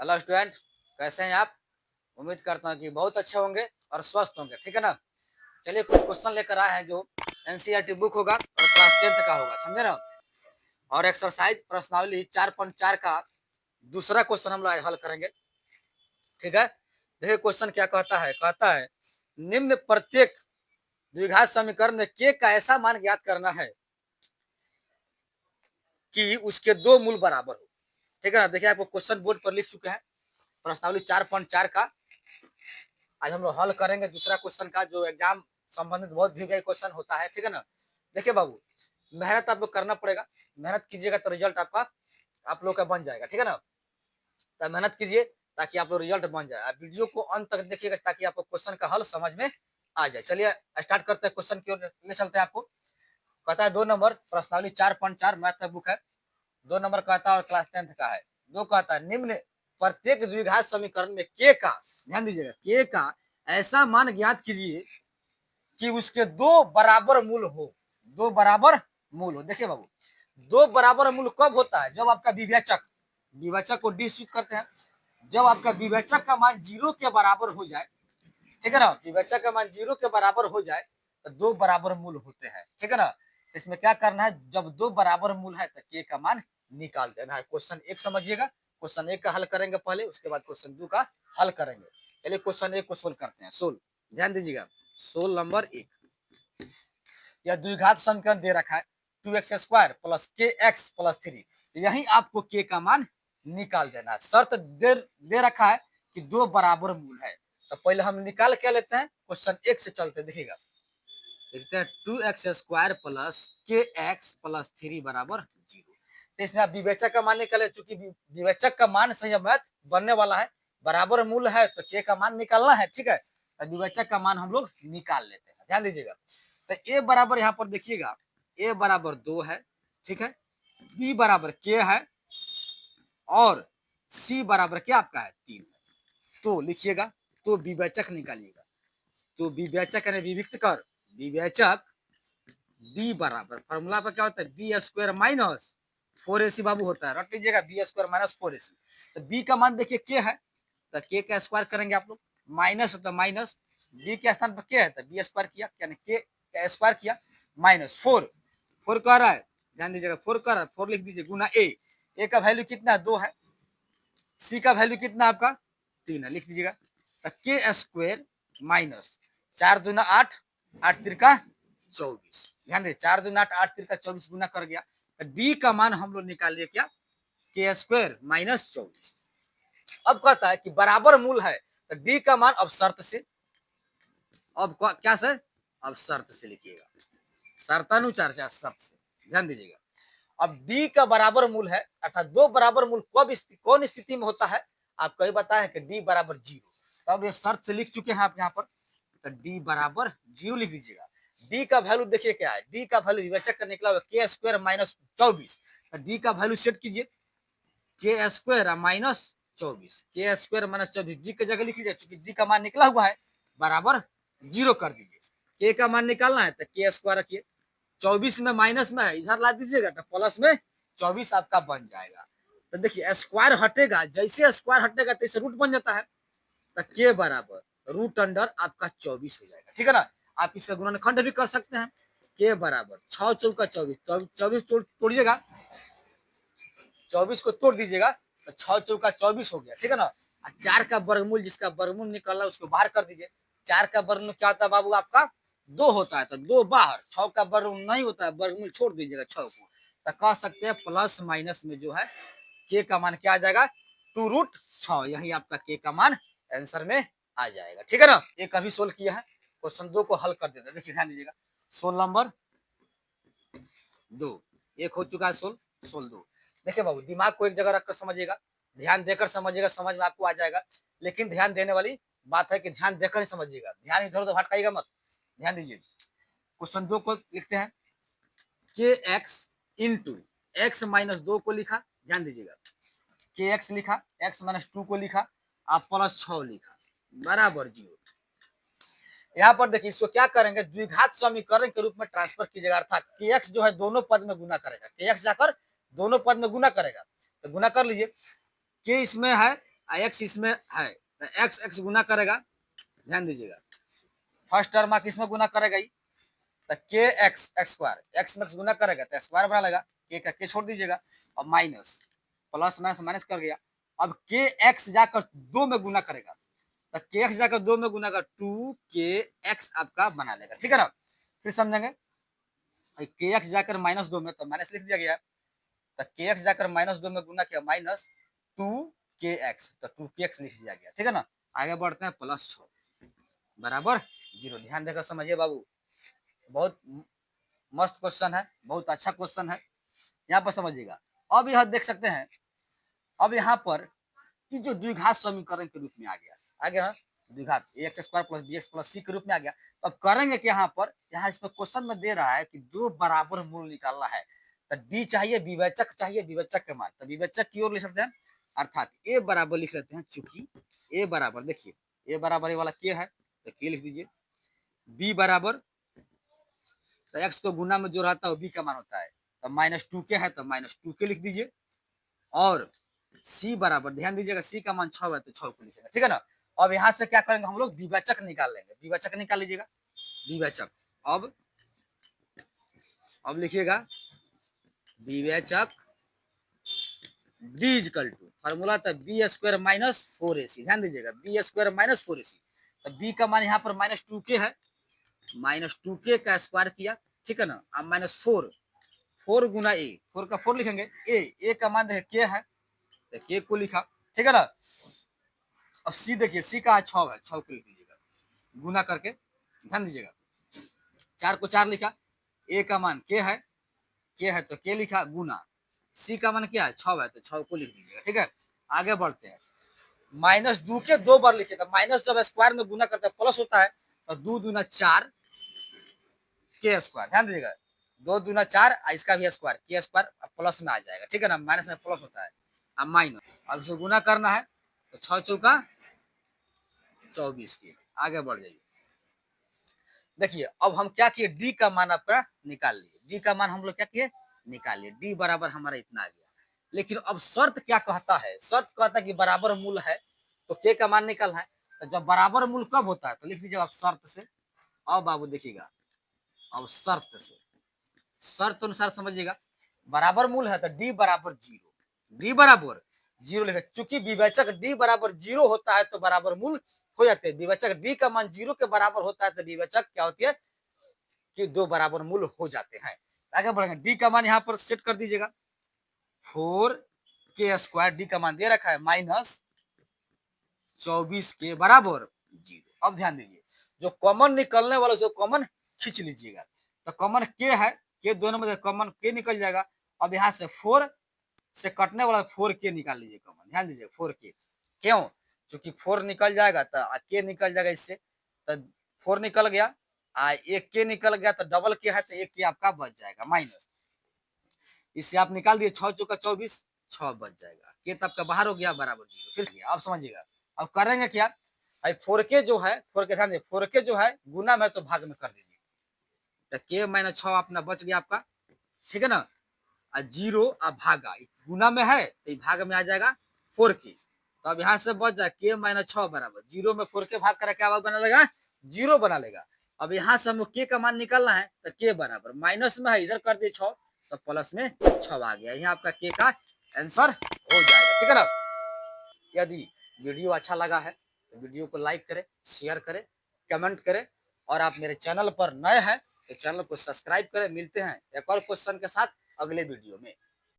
Hello student, कैसे हैं आप? उम्मीद करता हूँ कि बहुत अच्छे होंगे और स्वस्थ होंगे। ठीक है ना? चलिए कुछ क्वेश्चन लेकर आए हैं जो एनसीईआरटी बुक होगा और क्लास 10th का होगा, समझे ना? और एक्सरसाइज प्रश्नावली 4.4 का दूसरा क्वेश्चन हम लोग हल करेंगे। ठीक है, देखिए क्वेश्चन क्या कहता है निम्न प्रत्येक द्विघात समीकरण में के का ऐसा मान ज्ञात करना है कि उसके दो मूल बराबर हो। ठीक है ना? देखिए आपको क्वेश्चन बोर्ड पर लिख चुके हैं, प्रश्नावली 4.4 का आज हम लोग हल करेंगे दूसरा क्वेश्चन का, जो एग्जाम संबंधित बहुत भी क्वेश्चन होता है। ठीक है ना? देखिए बाबू, मेहनत आप लोग करना पड़ेगा, मेहनत कीजिएगा तो रिजल्ट आपका आप लोग का बन जाएगा। ठीक है ना? तो मेहनत कीजिए ताकि आप लोग रिजल्ट बन जाए। आप वीडियो को अंत तक देखिएगा ताकि आपको क्वेश्चन का हल समझ में आ जाए। चलिए स्टार्ट करते हैं, क्वेश्चन की ओर ले चलते हैं। आपको कहता है 2 नंबर प्रश्नावली 4.4 मैथ का बुक है, 2 नंबर कहता है और क्लास 10th का है। दो कहता है निम्न प्रत्येक द्विघात समीकरण में के का, ध्यान दीजिएगा, के का ऐसा मान ज्ञात कीजिए कि उसके दो बराबर मूल हो। दो बराबर मूल हो। देखिए बाबू, दो बराबर मूल कब होता है? जब आपका विवेचक, विवेचक को डी स्विच करते हैं, जब आपका विवेचक का मान 0 के बराबर हो जाए। ठीक है ना? विवेचक का मान 0 के बराबर हो जाए तो दो बराबर मूल होते हैं। ठीक है ना? इसमें क्या करना है, जब दो बराबर मूल है तो के का मान निकाल देना है। क्वेश्चन 1 समझिएगा, क्वेश्चन 1 का हल करेंगे पहले, उसके बाद क्वेश्चन 2 का हल करेंगे। चलिए क्वेश्चन 1 को सोल्व करते हैं। सोल्व, ध्यान दीजिएगा, सोल्व नंबर 1। यह द्विघात समीकरण दे रखा है 2x² प्लस kx प्लस 3, यही आपको के का मान निकाल देना है। शर्त दे रखा है कि दो बराबर मूल है, तो पहले हम निकाल के लेते हैं। क्वेश्चन 1 से चलते, देखिएगा, देखते हैं 2x² प्लस kx प्लस 3 बराबर 0। तो इसमें आप विवेचक का मान निकाले, चूंकि विवेचक का मान संयमित बनने वाला है, बराबर मूल है तो के का मान निकालना है। ठीक है, तो विवेचक का मान हम लोग निकाल लेते हैं। ध्यान दीजिएगा, तो ए बराबर यहाँ पर देखिएगा, ए बराबर 2 है, ठीक है, बी बराबर के है और सी बराबर क्या आपका है 3 है। तो लिखिएगा, तो विवेचक निकालिएगा, तो विवेचक यानी विविक्त कर, विवेचक डी बराबर फॉर्मूला पर क्या होता है बी स्क्वायर माइनस 4ac बाबू होता है, रट लीजिएगा, बी स्क्वायर माइनस 4ac। तो बी का मान देखिए के है, तो के का स्क्वायर करेंगे आप लोग, माइनस होता है माइनस, बी के स्थान पर के है तो बी स्क्वायर किया, यानी के का स्क्वायर किया, माइनस 4 कह रहा है, ध्यान दीजिएगा 4 कह रहा है, 4 लिख दीजिए गुना ए का वैल्यू कितना है 2 है, सी का वैल्यू कितना आपका 3 है, लिख दीजिएगा। तो के स्क्वायर माइनस 4 दूना 8, 8 तिरका 24, ध्यान दे 4 दूना 8, 8 तिरका 24 गुना कर गया। तो डी का मान हम लोग निकाल लिए क्या, के स्क्वायर माइनस 24। अब कहता है कि बराबर मूल है, तो डी का मान अब शर्त से, अब क्या से, अब शर्त से लिखिएगा, शर्तानुसार शर्त से, ध्यान दीजिएगा। अब डी का बराबर मूल है, अर्थात दो बराबर मूल कौन स्थिति में होता है, आपको ही बताया कि डी बराबर 0। तो अब ये शर्त से लिख चुके हैं आप यहाँ पर, तो डी बराबर 0 लिख दीजिएगा। डी का वैल्यू देखिए क्या है, डी का वैल्यू विवेचक का निकला हुआ के स्क्वायर माइनस 24, तो डी का वैल्यू सेट कीजिए, के स्क्वायर माइनस 24, के स्क्वायर माइनस 24 डी की जगह लिख लीजिए, चूंकि डी का मान निकला हुआ है बराबर 0 कर दीजिए। के का मान निकालना है तो के स्क्वायर रखिए, 24 में माइनस में है, इधर ला दीजिएगा तो प्लस में 24 आपका बन जाएगा। तो देखिए स्क्वायर हटेगा, जैसे स्क्वायर हटेगा तैसे रूट बन जाता है, तो के बराबर रूट अंडर आपका 24 हो जाएगा। ठीक है ना? आप इसका गुणनखंड भी कर सकते हैं, के बराबर 6 चौका 24, 24 तोड़िएगा, 24 को तोड़ दीजिएगा तो 6 चौका 24 हो गया। ठीक है ना? 4 का वर्गमूल, जिसका वर्गमूल निकलना उसको बाहर कर दीजिए। 4 का वर्गमूल क्या होता है बाबू आपका 2 होता है, तो 2 बाहर, 6 का वर्गमूल नहीं होता है, वर्गमूल छोड़ दीजिएगा 6 को, तो कह सकते हैं प्लस माइनस में जो है के का मान क्या आ जाएगा 2√6, यही आपका के का मान आंसर में आ जाएगा। ठीक है ना? ये कभी सोल्व किया है, क्वेश्चन 2 को हल कर देते हैं। देखिए ध्यान दीजिएगा, सोल्व नंबर 2, एक हो चुका है सोल्व, सोल्व 2। देखिए बाबू, दिमाग को एक जगह रखकर समझिएगा, ध्यान देकर समझिएगा, समझ में आपको आ जाएगा। लेकिन ध्यान देने वाली बात है कि ध्यान देकर ही समझिएगा, ध्यान इधर उधर भटकाइएगा मत। ध्यान दीजिए, क्वेश्चन 2 को लिखते हैं, के एक्स इंटू एक्स माइनस 2 को लिखा, ध्यान दीजिएगा, के एक्स लिखा, एक्स माइनस 2 को लिखा, आप प्लस 6 लिखा, बराबर 0। यहाँ पर देखिए इसको क्या करेंगे, द्विघात समीकरण के रूप में ट्रांसफर कीजिएगा, अर्थात के एक्स जो है दोनों पद में गुना करेगा, के एक्स जाकर दोनों पद में गुना करेगा, तो गुना कर लीजिए, के इसमें है एक्स इसमें है तो एक्स एक्स गुना करेगा, ध्यान दीजिएगा फर्स्ट टर्म किसमें गुना करेगा ही तो के एक्स एक्स स्क्वायर एक्स में गुना करेगा तो स्क्वायर बना लेगा, के का के छोड़ दीजिएगा और माइनस प्लस माइनस माइनस कर गया। अब के एक्स जाकर 2 में गुना करेगा तो के एक्स जाकर 2 में गुना का 2 के एक्स आपका बना लेगा, ठीक है ना। फिर समझेंगे के एक्स जाकर -2 में तो माइनस लिख दिया गया तो के एक्स जाकर -2 में गुना किया माइनस 2 के एक्स तो 2 के एक्स लिख दिया गया, ठीक है ना। आगे बढ़ते हैं +6 बराबर 0। ध्यान देकर समझिए बाबू, बहुत मस्त क्वेश्चन है, बहुत अच्छा क्वेश्चन है, यहाँ पर समझिएगा। अब यह देख सकते हैं, अब यहाँ पर कि जो द्विघात समीकरण के रूप में आ गया द्विघात x square plus b x plus c के रूप में आ गया। तो अब करेंगे कि यहाँ पर इसमें क्वेश्चन में दे रहा है कि दो बराबर मूल निकालना है तो डी चाहिए, विवेचक चाहिए, विवेचक के मान तो विवेचक की ओर लिख सकते हैं, अर्थात ए बराबर लिख लेते हैं। चूंकि ए बराबर देखिए ए बराबर ए वाला के है तो के लिख दीजिए, बी बराबर तो एक्स को गुना में जो रहता है वो बी का मान होता है तो -2 के है तो -2 के लिख दीजिए। और सी बराबर ध्यान दीजिएगा सी का मान 6 है तो 6 को लिखेंगे, ठीक है ना। अब यहाँ से क्या करेंगे हम लोग विवेचक निकाल लेंगे, विवेचक निकाल लीजिएगा विवेचक। अब लिखिएगा विवेचक डी इजकल टू फॉर्मूला था बी स्क्वायर -4ac, ध्यान दीजिएगा बी स्क्वायर -4ac तो बी का मान यहाँ पर -2k है, -2k का स्क्वायर किया, ठीक है ना। अब -4 4 गुना ए 4 का 4 लिखेंगे, ए का मान देखिए के है तो के को लिखा, ठीक है ना। अब सी देखिए सी का 6 है 6 को लिख दीजिएगा गुना करके, ध्यान दीजिएगा 4 को 4 लिखा, ए का मान के है तो के लिखा गुना, सी का मान क्या है 6 है तो 6 को लिख दीजिएगा, ठीक है। आगे बढ़ते हैं, -2 के 2 बार लिखे तो माइनस जब स्क्वायर में गुना करते हैं प्लस होता है तो 2 दूना 4 के स्क्वायर, ध्यान दीजिएगा 2 दूना 4 इसका भी स्क्वायर के स्क्वायर प्लस में आ जाएगा, ठीक है ना, माइनस में प्लस होता है। अब माइनस अब इसे गुना करना है तो 6 चौका 24 की। आगे बढ़ जाइए, देखिए अब हम क्या किए डी का मान आपका निकाल लिए, डी का मान हम लोग क्या किए निकाल लिए, डी बराबर हमारा इतना आ गया। लेकिन अब शर्त क्या कहता है, शर्त कहता है कि बराबर मूल है तो के का मान निकालना है। तो जब बराबर मूल कब होता है तो लिख दीजिए आप शर्त से। अब बाबू देखिएगा अब शर्त से, शर्त अनुसार समझिएगा बराबर मूल है तो डी बराबर 0, डी बराबर 0 लिखे, चूंकि विवेचक डी बराबर 0 होता है तो बराबर मूल हो जाते हैं। विवेचक डी का मान 0 के बराबर होता है तो विवेचक क्या होती है कि 2 बराबर मूल हो जाते हैं। आगे बढ़ेंगे, डी का मान यहाँ पर सेट कर दीजिएगा 4 के स्क्वायर, डी का मान दे रखा है -24 के बराबर 0। अब ध्यान दीजिए जो कॉमन निकलने वाला जो कॉमन खींच लीजिएगा तो कॉमन के है, के दोनों में कॉमन के निकल जाएगा। अब यहाँ से 4 से कटने वाला 4 के निकाल लीजिए कॉमन, ध्यान दीजिए 4 के, क्यों क्योंकि 4 निकल जाएगा तो के निकल जाएगा इससे तो 4 निकल गया, एक के निकल गया तो डबल के है तो एक के आपका बच जाएगा माइनस, इससे आप निकाल दिए 6 चौका 24 6 बच जाएगा, के तो आपका बाहर हो गया बराबर 0। फिर आप समझिएगा अब करेंगे क्या, 4 के जो है 4 के ध्यान दीजिए 4 के जो है गुना में तो भाग में कर दीजिए तो के -6 अपना बच गया आपका, ठीक है ना। 0 भागा गुना में है तो भाग में आ जाएगा 4 के, तो अब यहाँ से बच जाए के -6 बराबर 0 में 4 के भाग कर क्या बना लेगा 0 बना लेगा। अब यहाँ से हम के का मान निकालना है तो के बराबर माइनस में है इधर कर दिए 6 तो प्लस में 6 आ गया, यहाँ आपका के का आंसर हो जाएगा, ठीक है ना। यदि वीडियो अच्छा लगा है तो वीडियो को लाइक करें, शेयर करें, कमेंट करें और आप मेरे चैनल पर नए हैं तो चैनल को सब्सक्राइब करें। मिलते हैं एक और क्वेश्चन के साथ अगले वीडियो में।